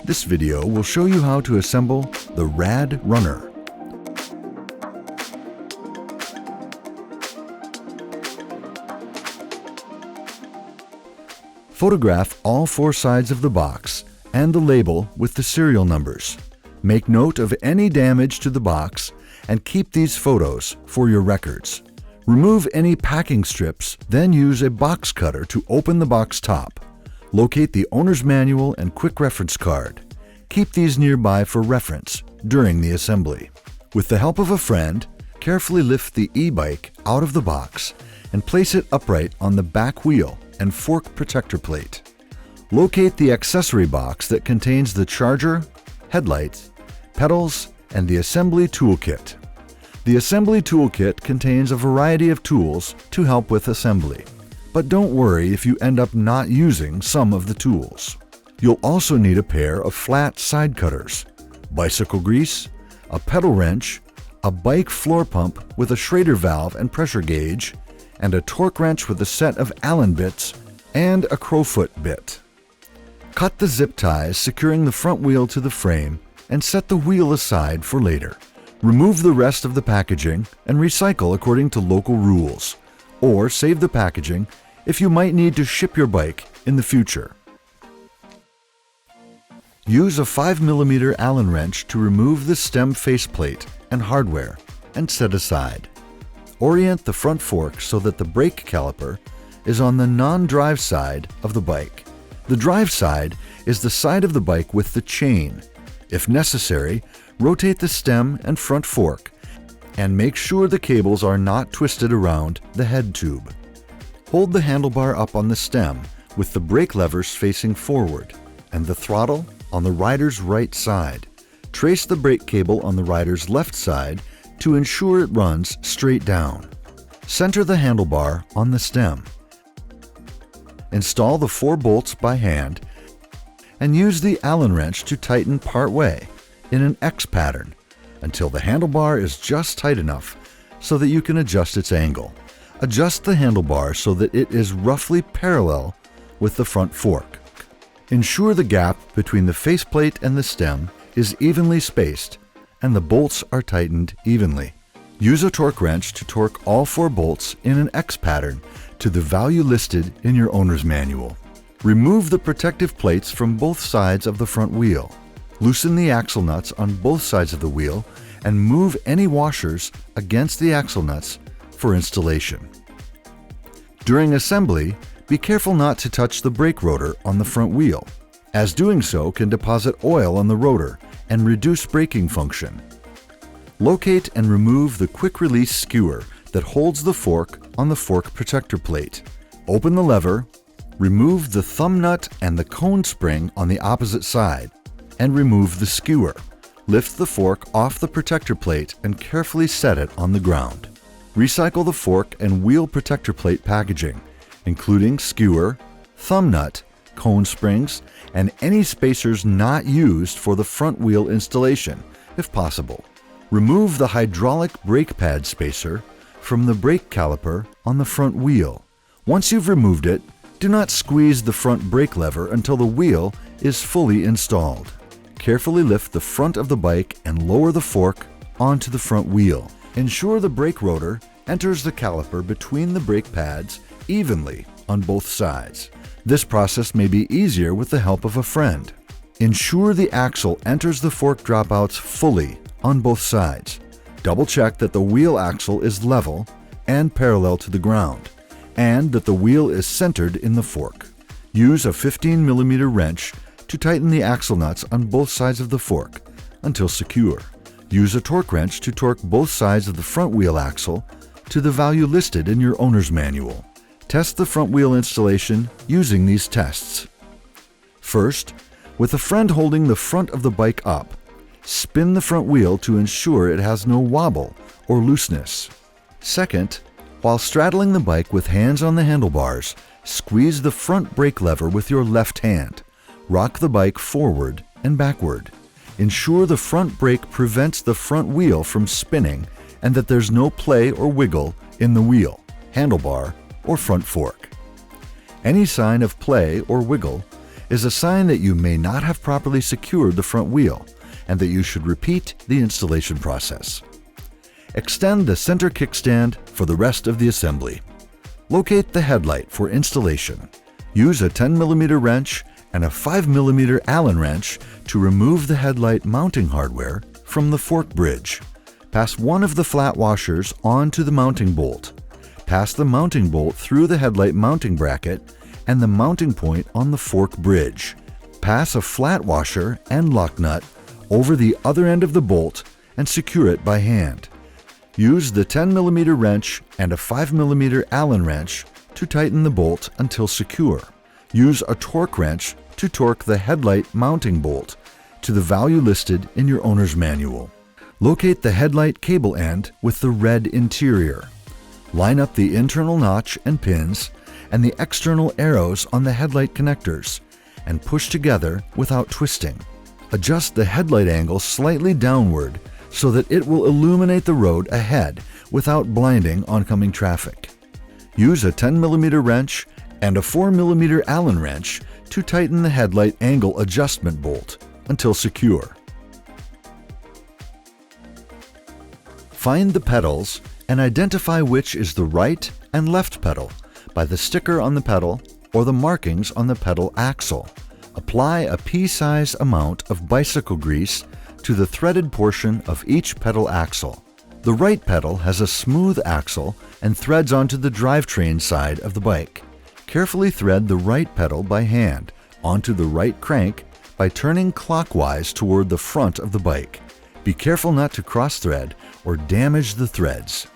This video will show you how to assemble the RadRunner. Photograph all four sides of the box and the label with the serial numbers. Make note of any damage to the box and keep these photos for your records. Remove any packing strips, then use a box cutter to open the box top. Locate the owner's manual and quick reference card. Keep these nearby for reference during the assembly. With the help of a friend, carefully lift the e-bike out of the box and place it upright on the back wheel and fork protector plate. Locate the accessory box that contains the charger, headlights, pedals, and the assembly toolkit. The assembly toolkit contains a variety of tools to help with assembly, but don't worry if you end up not using some of the tools. You'll also need a pair of flat side cutters, bicycle grease, a pedal wrench, a bike floor pump with a Schrader valve and pressure gauge, and a torque wrench with a set of Allen bits and a crowfoot bit. Cut the zip ties securing the front wheel to the frame and set the wheel aside for later. Remove the rest of the packaging and recycle according to local rules, or save the packaging if you might need to ship your bike in the future. Use a 5mm Allen wrench to remove the stem faceplate and hardware and set aside. Orient the front fork so that the brake caliper is on the non-drive side of the bike. The drive side is the side of the bike with the chain. If necessary, rotate the stem and front fork and make sure the cables are not twisted around the head tube. Hold the handlebar up on the stem with the brake levers facing forward and the throttle on the rider's right side. Trace the brake cable on the rider's left side to ensure it runs straight down. Center the handlebar on the stem. Install the 4 bolts by hand and use the Allen wrench to tighten part way in an X pattern until the handlebar is just tight enough so that you can adjust its angle. Adjust the handlebar so that it is roughly parallel with the front fork. Ensure the gap between the faceplate and the stem is evenly spaced and the bolts are tightened evenly. Use a torque wrench to torque all 4 bolts in an X pattern to the value listed in your owner's manual. Remove the protective plates from both sides of the front wheel. Loosen the axle nuts on both sides of the wheel and move any washers against the axle nuts for installation. During assembly, be careful not to touch the brake rotor on the front wheel, as doing so can deposit oil on the rotor and reduce braking function. Locate and remove the quick-release skewer that holds the fork on the fork protector plate. Open the lever, remove the thumb nut and the cone spring on the opposite side, and remove the skewer. Lift the fork off the protector plate and carefully set it on the ground. Recycle the fork and wheel protector plate packaging, including skewer, thumb nut, cone springs, and any spacers not used for the front wheel installation, if possible. Remove the hydraulic brake pad spacer from the brake caliper on the front wheel. Once you've removed it, do not squeeze the front brake lever until the wheel is fully installed. Carefully lift the front of the bike and lower the fork onto the front wheel. Ensure the brake rotor enters the caliper between the brake pads evenly on both sides. This process may be easier with the help of a friend. Ensure the axle enters the fork dropouts fully on both sides. Double check that the wheel axle is level and parallel to the ground, and that the wheel is centered in the fork. Use a 15mm wrench to tighten the axle nuts on both sides of the fork until secure. Use a torque wrench to torque both sides of the front wheel axle to the value listed in your owner's manual. Test the front wheel installation using these tests. First, with a friend holding the front of the bike up, spin the front wheel to ensure it has no wobble or looseness. Second, while straddling the bike with hands on the handlebars, squeeze the front brake lever with your left hand. Rock the bike forward and backward. Ensure the front brake prevents the front wheel from spinning and that there's no play or wiggle in the wheel, handlebar, or front fork. Any sign of play or wiggle is a sign that you may not have properly secured the front wheel and that you should repeat the installation process. Extend the center kickstand for the rest of the assembly. Locate the headlight for installation. Use a 10mm wrench and a 5mm Allen wrench to remove the headlight mounting hardware from the fork bridge. Pass one of the flat washers onto the mounting bolt. Pass the mounting bolt through the headlight mounting bracket and the mounting point on the fork bridge. Pass a flat washer and lock nut over the other end of the bolt and secure it by hand. Use the 10mm wrench and a 5mm Allen wrench to tighten the bolt until secure. Use a torque wrench to torque the headlight mounting bolt to the value listed in your owner's manual. Locate the headlight cable end with the red interior. Line up the internal notch and pins and the external arrows on the headlight connectors and push together without twisting. Adjust the headlight angle slightly downward so that it will illuminate the road ahead without blinding oncoming traffic. Use a 10mm wrench and a 4mm Allen wrench to tighten the headlight angle adjustment bolt until secure. Find the pedals and identify which is the right and left pedal by the sticker on the pedal or the markings on the pedal axle. Apply a pea-size amount of bicycle grease to the threaded portion of each pedal axle. The right pedal has a smooth axle and threads onto the drivetrain side of the bike. Carefully thread the right pedal by hand onto the right crank by turning clockwise toward the front of the bike. Be careful not to cross-thread or damage the threads.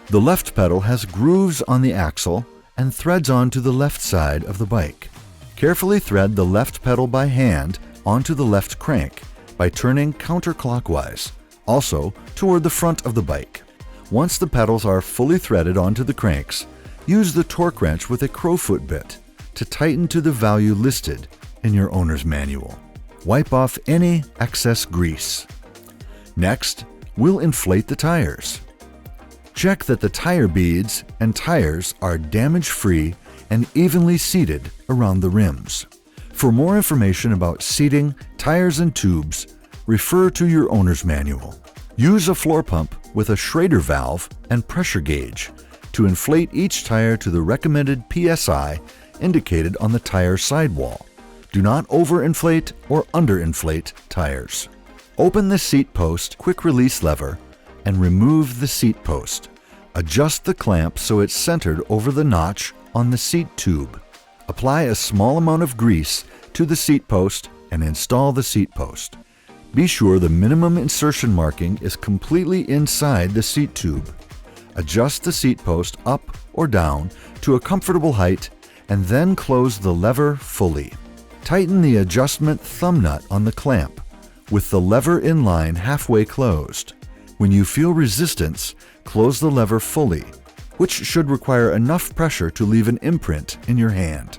The left pedal has grooves on the axle and threads onto the left side of the bike. Carefully thread the left pedal by hand onto the left crank by turning counterclockwise, also toward the front of the bike. Once the pedals are fully threaded onto the cranks, use the torque wrench with a crowfoot bit to tighten to the value listed in your owner's manual. Wipe off any excess grease. Next, we'll inflate the tires. Check that the tire beads and tires are damage-free and evenly seated around the rims. For more information about seating, tires, and tubes, refer to your owner's manual. Use a floor pump with a Schrader valve and pressure gauge to inflate each tire to the recommended PSI indicated on the tire sidewall. Do not overinflate or underinflate tires. Open the seat post quick release lever and remove the seat post. Adjust the clamp so it's centered over the notch on the seat tube. Apply a small amount of grease to the seat post and install the seat post. Be sure the minimum insertion marking is completely inside the seat tube. Adjust the seat post up or down to a comfortable height and then close the lever fully. Tighten the adjustment thumb nut on the clamp with the lever in line halfway closed. When you feel resistance, close the lever fully, which should require enough pressure to leave an imprint in your hand.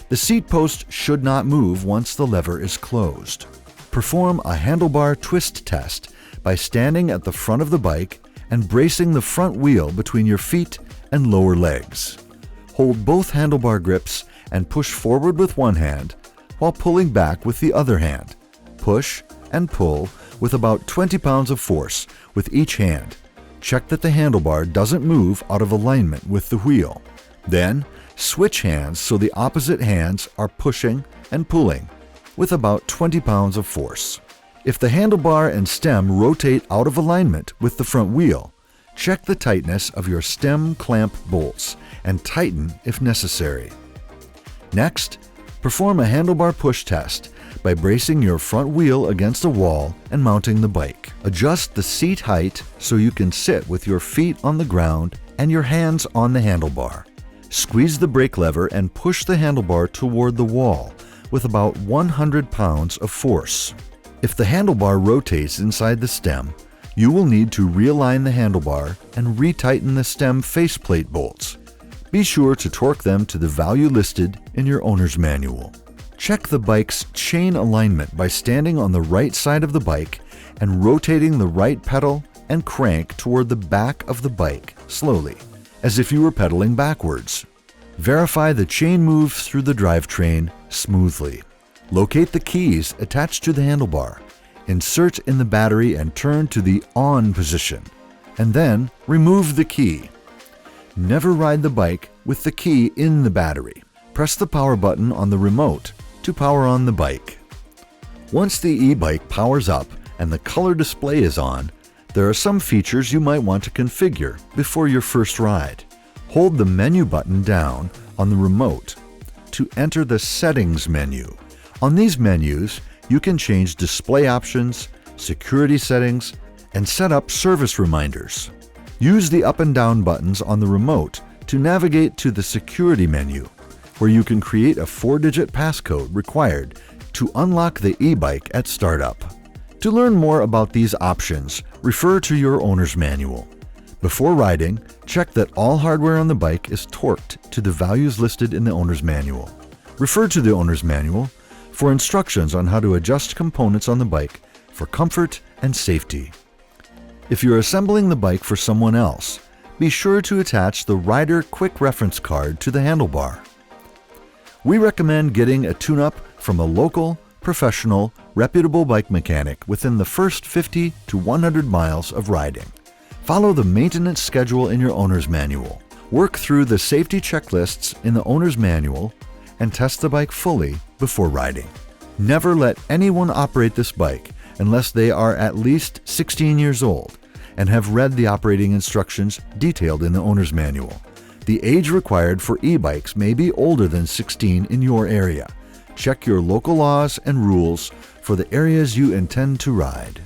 The seat post should not move once the lever is closed. Perform a handlebar twist test by standing at the front of the bike and bracing the front wheel between your feet and lower legs. Hold both handlebar grips and push forward with one hand while pulling back with the other hand. Push and pull with about 20 pounds of force with each hand. Check that the handlebar doesn't move out of alignment with the wheel. Then, switch hands so the opposite hands are pushing and pulling with about 20 pounds of force. If the handlebar and stem rotate out of alignment with the front wheel, check the tightness of your stem clamp bolts and tighten if necessary. Next, perform a handlebar push test by bracing your front wheel against a wall and mounting the bike. Adjust the seat height so you can sit with your feet on the ground and your hands on the handlebar. Squeeze the brake lever and push the handlebar toward the wall with about 100 pounds of force. If the handlebar rotates inside the stem, you will need to realign the handlebar and retighten the stem faceplate bolts. Be sure to torque them to the value listed in your owner's manual. Check the bike's chain alignment by standing on the right side of the bike and rotating the right pedal and crank toward the back of the bike slowly, as if you were pedaling backwards. Verify the chain moves through the drivetrain smoothly. Locate the keys attached to the handlebar, insert in the battery and turn to the on position, and then remove the key. Never ride the bike with the key in the battery. Press the power button on the remote to power on the bike. Once the e-bike powers up and the color display is on, there are some features you might want to configure before your first ride. Hold the menu button down on the remote to enter the Settings menu. On these menus, you can change display options, security settings, and set up service reminders. Use the up and down buttons on the remote to navigate to the security menu, where you can create a 4-digit passcode required to unlock the e-bike at startup. To learn more about these options, refer to your owner's manual. Before riding, check that all hardware on the bike is torqued to the values listed in the owner's manual. Refer to the owner's manual for instructions on how to adjust components on the bike for comfort and safety. If you're assembling the bike for someone else, be sure to attach the rider quick reference card to the handlebar. We recommend getting a tune-up from a local, professional, reputable bike mechanic within the first 50 to 100 miles of riding. Follow the maintenance schedule in your owner's manual. Work through the safety checklists in the owner's manual and test the bike fully before riding. Never let anyone operate this bike unless they are at least 16 years old and have read the operating instructions detailed in the owner's manual. The age required for e-bikes may be older than 16 in your area. Check your local laws and rules for the areas you intend to ride.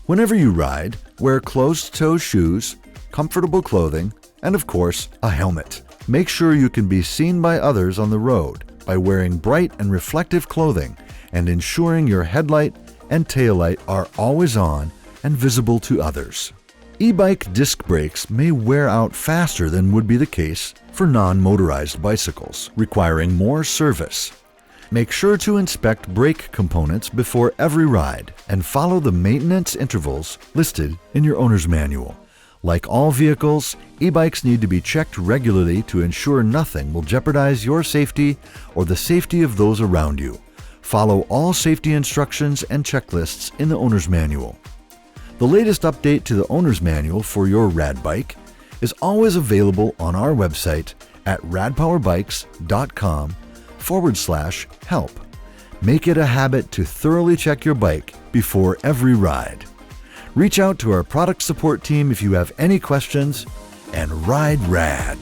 Whenever you ride, wear closed-toe shoes, comfortable clothing, and of course, a helmet. Make sure you can be seen by others on the road by wearing bright and reflective clothing and ensuring your headlight and taillight are always on and visible to others. E-bike disc brakes may wear out faster than would be the case for non-motorized bicycles, requiring more service. Make sure to inspect brake components before every ride and follow the maintenance intervals listed in your owner's manual. Like all vehicles, e-bikes need to be checked regularly to ensure nothing will jeopardize your safety or the safety of those around you. Follow all safety instructions and checklists in the owner's manual. The latest update to the owner's manual for your rad bike is always available on our website at radpowerbikes.com/help. Make it a habit to thoroughly check your bike before every ride. Reach out to our product support team if you have any questions, and ride rad.